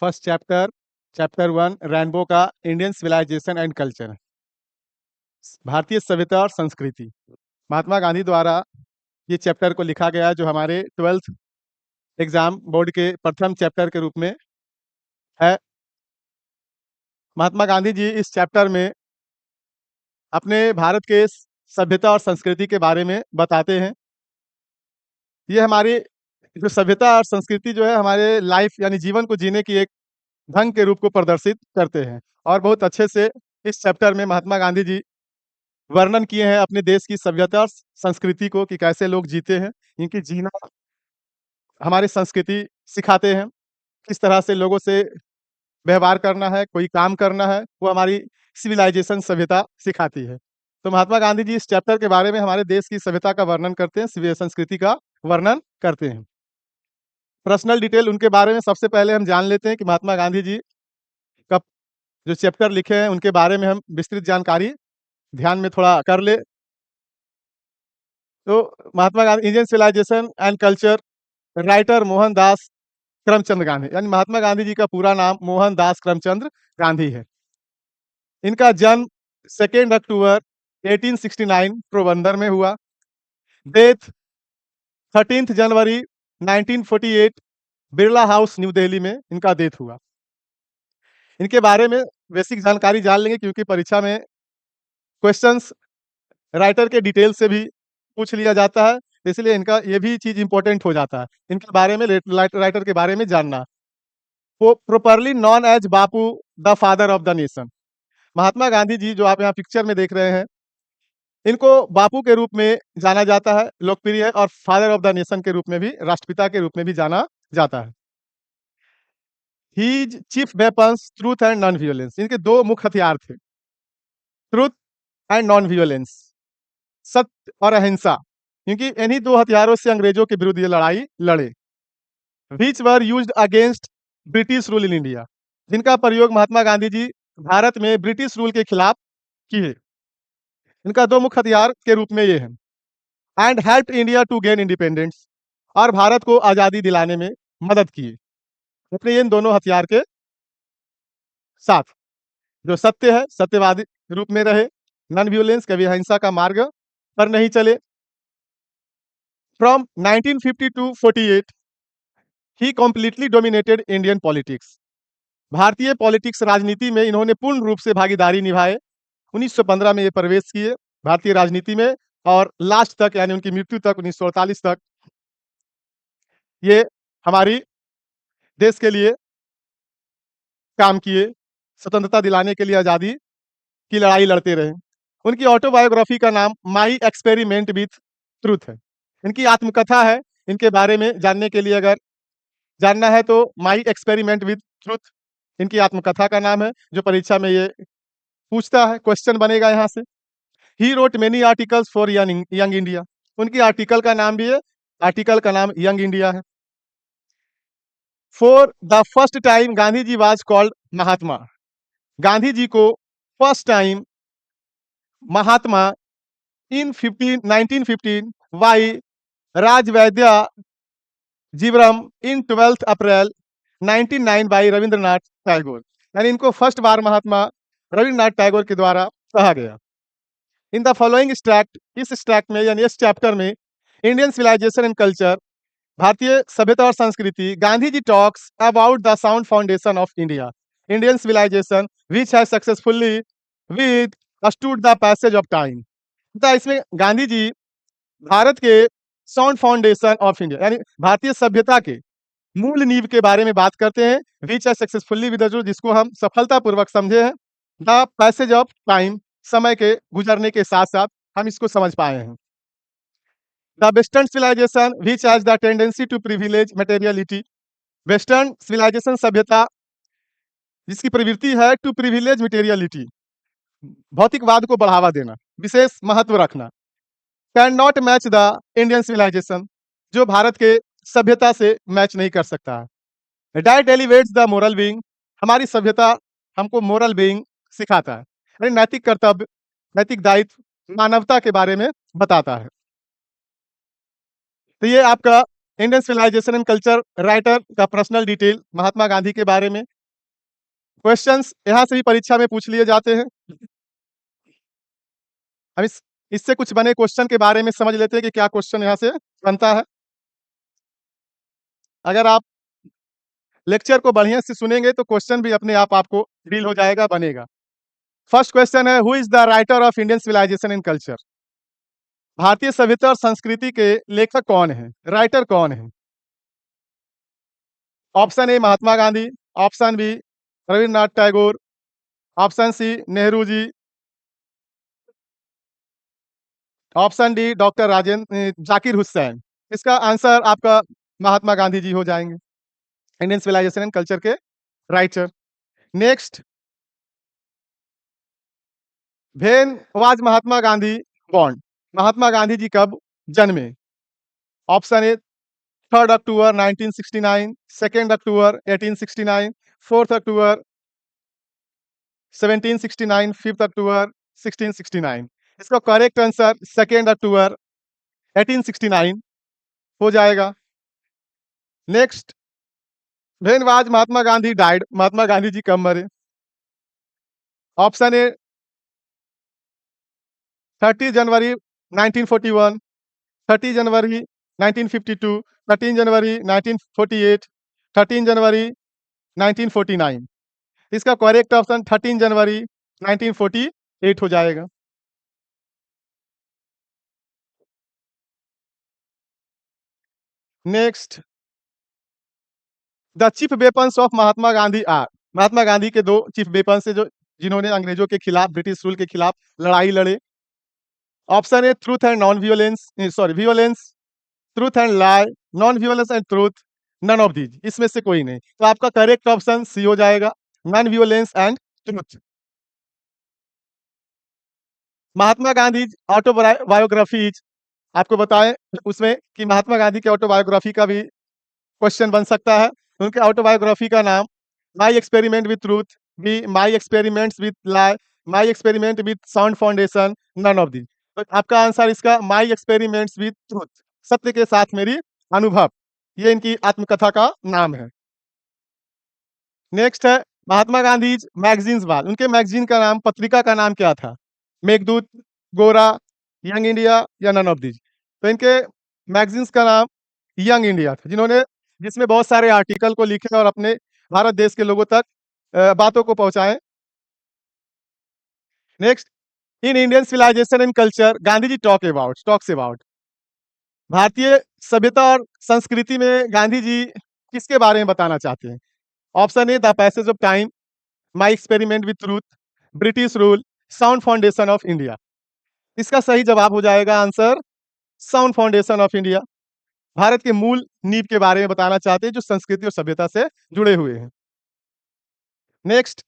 First chapter chapter 1 rainbow का Indian civilization and culture, भारतीय सभ्यता और संस्कृति। महात्मा गांधी द्वारा ये चैप्टर को लिखा गया जो हमारे 12th एग्जाम बोर्ड के प्रथम चैप्टर के रूप में है। महात्मा गांधी जी इस चैप्टर में अपने भारत के सभ्यता और संस्कृति के बारे में बताते हैं। ये हमारी जो सभ्यता और संस्कृति जो है हमारे लाइफ यानी जीवन को जीने की एक ढंग के रूप को प्रदर्शित करते हैं और बहुत अच्छे से इस चैप्टर में महात्मा गांधी जी वर्णन किए हैं अपने देश की सभ्यता और संस्कृति को कि कैसे लोग जीते हैं। इनकी जीना हमारी संस्कृति सिखाते हैं, किस तरह से लोगों से व्यवहार करना है, कोई काम करना है, वो हमारी सिविलाइजेशन सभ्यता सिखाती है। तो महात्मा गांधी जी इस चैप्टर के बारे में हमारे देश की सभ्यता का वर्णन करते हैं, संस्कृति का वर्णन करते हैं। पर्सनल डिटेल उनके बारे में सबसे पहले हम जान लेते हैं कि महात्मा गांधी जी का जो चैप्टर लिखे हैं उनके बारे में हम विस्तृत जानकारी ध्यान में थोड़ा कर ले। तो Mahatma Gandhi Indian civilization and culture writer Mohandas Karamchand Gandhi, यानी महात्मा गांधी जी का पूरा नाम मोहनदास करमचंद गांधी है। इनका जन्म 2 अक्टूबर 1869 पोरबंदर में हुआ। डेथ 13 जनवरी 1948 बिरला हाउस न्यू दिल्ली में इनका डेथ हुआ। इनके बारे में बेसिक जानकारी जान लेंगे क्योंकि परीक्षा में क्वेश्चंस राइटर के डिटेल से भी पूछ लिया जाता है, इसलिए इनका ये भी चीज इंपॉर्टेंट हो जाता है इनके बारे में, राइटर के बारे में जानना। वो properly known as Bapu the father of the nation. Mahatma Gandhi ji जो आप यहाँ पिक्चर में देख रहे हैं, इनको बापू के रूप में जाना जाता है, लोकप्रिय है, और फादर ऑफ द नेशन के रूप में भी, राष्ट्रपिता के रूप में भी जाना जाता है। His chief weapons truth and non violence. इनके दो मुख्य हथियार थे, ट्रूथ एंड नॉन वियोलेंस, सत्य और अहिंसा, क्योंकि इन्हीं दो हथियारों से अंग्रेजों के विरुद्ध ये लड़ाई लड़े। Which were used against British rule in India, जिनका प्रयोग महात्मा गांधी जी भारत में ब्रिटिश रूल के खिलाफ किए। इनका दो मुख्य हथियार के रूप में ये है। And help India to gain independence, और भारत को आजादी दिलाने में मदद की अपने इन दोनों हथियार के साथ। जो सत्य है, सत्यवादी रूप में रहे, नॉन वियोलेंस, कभी अहिंसा का मार्ग पर नहीं चले। फ्रॉम 1950 टू 48 ही कंप्लीटली डोमिनेटेड इंडियन पॉलिटिक्स। भारतीय पॉलिटिक्स राजनीति में इन्होंने पूर्ण रूप से भागीदारी निभाए। 1915 में ये प्रवेश किए भारतीय राजनीति में और लास्ट तक यानी उनकी मृत्यु तक 1948 तक ये हमारी देश के लिए काम किए, स्वतंत्रता दिलाने के लिए आजादी की लड़ाई लड़ते रहे। उनकी ऑटोबायोग्राफी का नाम माई एक्सपेरिमेंट विथ ट्रूथ है। इनकी आत्मकथा है, इनके बारे में जानने के लिए अगर जानना है तो माई एक्सपेरिमेंट विथ ट्रूथ इनकी आत्मकथा का नाम है, जो परीक्षा में ये पूछता है, क्वेश्चन बनेगा यहाँ से। He wrote many articles for young India. उनकी आर्टिकल का नाम भी है, आर्टिकल का नाम यंग इंडिया है। For the first time Gandhi ji was called Mahatma. Gandhi ji को first time Mahatma in 1915 by Rajvaidya Jivram in 12 April 1909 by Rabindranath Tagore, यानी इनको फर्स्ट बार महात्मा रविंद्रनाथ टैगोर के द्वारा कहा गया। इन द फॉलोइंग स्ट्रैक्ट, इस स्ट्रैक्ट में यानी इस चैप्टर में इंडियन सिविलाइजेशन एंड कल्चर, भारतीय सभ्यता और संस्कृति, Gandhi ji talks about the sound foundation of India, Indian civilization which has successfully withstood the passage of time. इसमें गांधी जी भारत के साउंड फाउंडेशन ऑफ इंडिया यानी भारतीय सभ्यता के मूल नींव के बारे में बात करते हैं। विच हैज सक्सेसफुली विद जिसको हम सफलतापूर्वक समझे हैं। द पैसेज ऑफ टाइम, समय के गुजरने के साथ साथ हम इसको समझ पाए हैं। The western civilization which has the tendency to privilege materiality, western civilization सभ्यता जिसकी प्रवृत्ति है टू प्रिविलेज मटेरियलिटी, भौतिकवाद को बढ़ावा देना, विशेष महत्व रखना। Can not match the Indian civilization, जो भारत के सभ्यता से मैच नहीं कर सकता है। Diet elevates the moral being, हमारी सभ्यता हमको मोरल बीइंग सिखाता है, यानी नैतिक कर्तव्य, नैतिक दायित्व, मानवता के बारे में बताता है। तो ये आपका Indian civilization and culture writer का पर्सनल डिटेल महात्मा गांधी के बारे में। क्वेश्चंस यहाँ से भी परीक्षा में पूछ लिए जाते हैं। हम इससे कुछ बने क्वेश्चन के बारे में समझ लेते हैं कि क्या क्वेश्चन यहाँ से बनता है। अगर आप लेक्चर को बढ़िया से सुनेंगे तो क्वेश्चन भी अपने आप आपको रील हो जाएगा, बनेगा। फर्स्ट क्वेश्चन है, who is the writer of Indian civilization and culture? भारतीय सभ्यता और संस्कृति के लेखक कौन है, राइटर कौन है? Option A Mahatma Gandhi, option B Rabindranath Tagore, option C Nehru ji, option D doctor Rajendra Zakir Hussain. इसका आंसर आपका महात्मा गांधी जी हो जाएंगे, इंडियन सिविलाइजेशन एंड कल्चर के writer. Next, when was Mahatma Gandhi born? Mahatma Gandhi ji कब जन्मे? Option A 3 October 1969, 2 October 1869, 4 October 1769, 5 October 1669। इसका करेक्ट आंसर 2 अक्टूबर 1869 हो जाएगा। Next, when was Mahatma Gandhi died? Mahatma Gandhi ji कब मरे? Option A 30 January 1941, 30 January 1952, 13 January 1948, 13 January 1949। इसका करेक्ट ऑप्शन 13 जनवरी 1948 हो जाएगा। Next, the chief weapons of Mahatma Gandhi are? Mahatma Gandhi के दो चीफ वेपन्स है जो जिन्होंने अंग्रेजों के खिलाफ, ब्रिटिश रूल के खिलाफ लड़ाई लड़े। Option A truth and non violence, sorry violence, truth and lie, non violence and truth, none of these, इसमें से कोई नहीं। तो आपका करेक्ट ऑप्शन सी हो जाएगा, non violence and truth. Mahatma Gandhi autobiographies आपको बताएं उसमें कि महात्मा गांधी की ऑटोबायोग्राफी का भी क्वेश्चन बन सकता है। उनके ऑटोबायोग्राफी का नाम my experiment with truth, B my experiments with lie, my experiment with sound foundation, none of these. तो आपका आंसर इसका माई एक्सपेरिमेंट्स विथ ट्रूथ, सत्य के साथ मेरी अनुभव, ये इनकी आत्मकथा का नाम है। नेक्स्ट है महात्मा गांधी मैगजीन्स बाद, उनके मैगजीन का नाम, पत्रिका का नाम क्या था? मेघदूत, गोरा, यंग इंडिया या नन ऑफ दीज? तो इनके मैगजीन्स का नाम यंग इंडिया था, जिन्होंने जिसमें बहुत सारे आर्टिकल को लिखे और अपने भारत देश के लोगों तक बातों को पहुंचाए। Next, in Indian civilization and culture Gandhi ji talks about, भारतीय सभ्यता और संस्कृति में गांधी जी किसके बारे में बताना चाहते हैं? Option A the passage of time, my experiment with truth, British rule, sound foundation of India. इसका सही जवाब हो जाएगा answer sound foundation of India. Bharat के मूल नींव के बारे में बताना चाहते हैं जो संस्कृति और सभ्यता से जुड़े हुए हैं। नेक्स्ट,